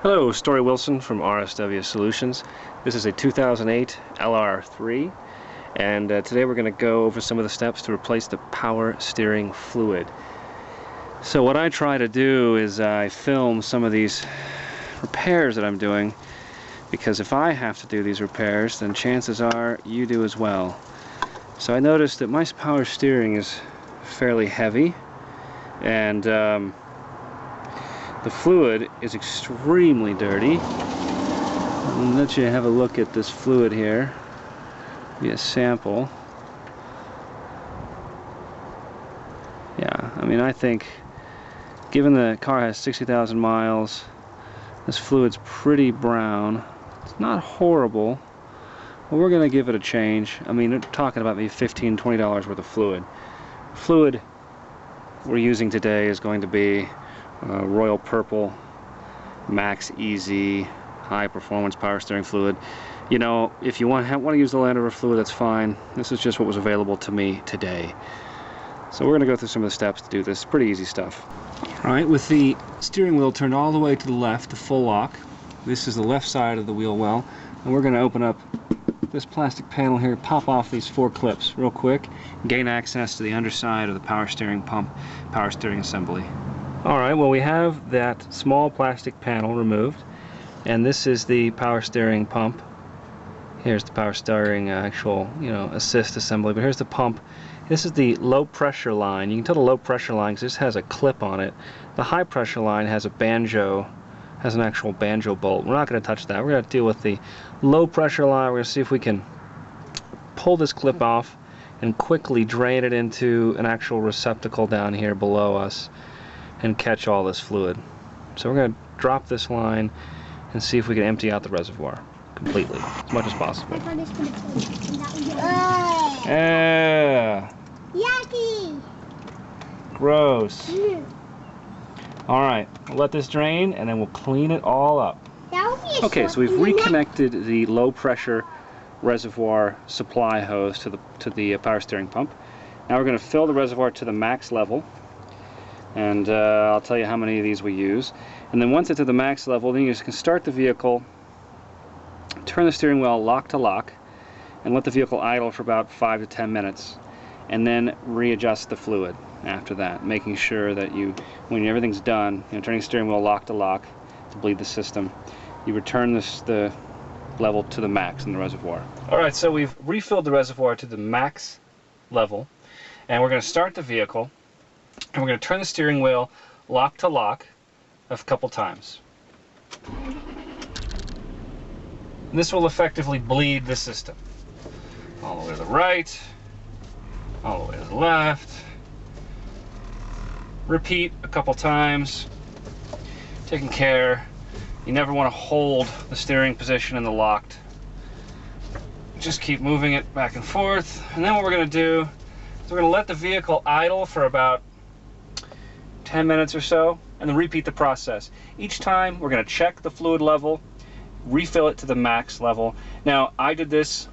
Hello, Story Wilson from RSW Solutions. This is a 2008 LR3, and today we're going to go over some of the steps to replace the power steering fluid. So what I try to do is I film some of these repairs that I'm doing, because if I have to do these repairs, then chances are you do as well. So I noticed that my power steering is fairly heavy, and the fluid is extremely dirty. I'll let you have a look at this fluid here. Be a sample. Yeah, I mean, I think given the car has 60,000 miles, this fluid's pretty brown. It's not horrible, but we're gonna give it a change. I mean, we're talking about maybe $15, $20 worth of fluid. Fluid we're using today is going to be Royal Purple Max Easy high performance power steering fluid. You know, if you want to use the Land Rover fluid, that's fine. This is just what was available to me today. So we're going to go through some of the steps to do this. Pretty easy stuff. Alright, with the steering wheel turned all the way to the left, the full lock, this is the left side of the wheel well, and we're going to open up this plastic panel here, pop off these 4 clips real quick, gain access to the underside of the power steering pump, power steering assembly. Alright, well, we have that small plastic panel removed, and this is the power steering pump. Here's the power steering actual, assist assembly, but here's the pump. This is the low pressure line. You can tell the low pressure line because this has a clip on it. The high pressure line has an actual banjo bolt. We're not going to touch that. We're going to deal with the low pressure line. We're going to see if we can pull this clip off and quickly drain it into an actual receptacle down here below us and catch all this fluid. So we're going to drop this line and see if we can empty out the reservoir completely, as much as possible. Yucky! Gross. Alright, we'll let this drain and then we'll clean it all up. Okay, so we've reconnected the low pressure reservoir supply hose to the power steering pump. Now we're going to fill the reservoir to the max level, and I'll tell you how many of these we use. And then once it's at the max level, then you just can start the vehicle, turn the steering wheel lock to lock, and let the vehicle idle for about 5 to 10 minutes, and then readjust the fluid after that, making sure that when everything's done, turning the steering wheel lock to lock to bleed the system, you return the level to the max in the reservoir. Alright, so we've refilled the reservoir to the max level, and we're going to start the vehicle, and we're going to turn the steering wheel lock to lock a couple times. And this will effectively bleed the system. All the way to the right, all the way to the left. Repeat a couple times. Taking care. You never want to hold the steering position in the locked. Just keep moving it back and forth. And then what we're going to do is we're going to let the vehicle idle for about 10 minutes or so, and then repeat the process. Each time we're going to check the fluid level, refill it to the max level. Now, I did this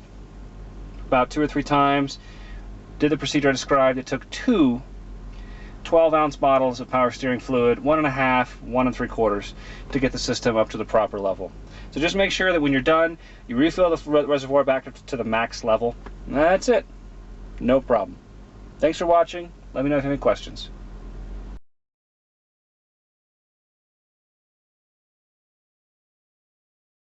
about 2 or 3 times, did the procedure I described. It took 2 12-ounce bottles of power steering fluid, 1.5, 1 3/4, to get the system up to the proper level. So just make sure that when you're done, you refill the reservoir back to the max level. That's it. No problem. Thanks for watching. Let me know if you have any questions.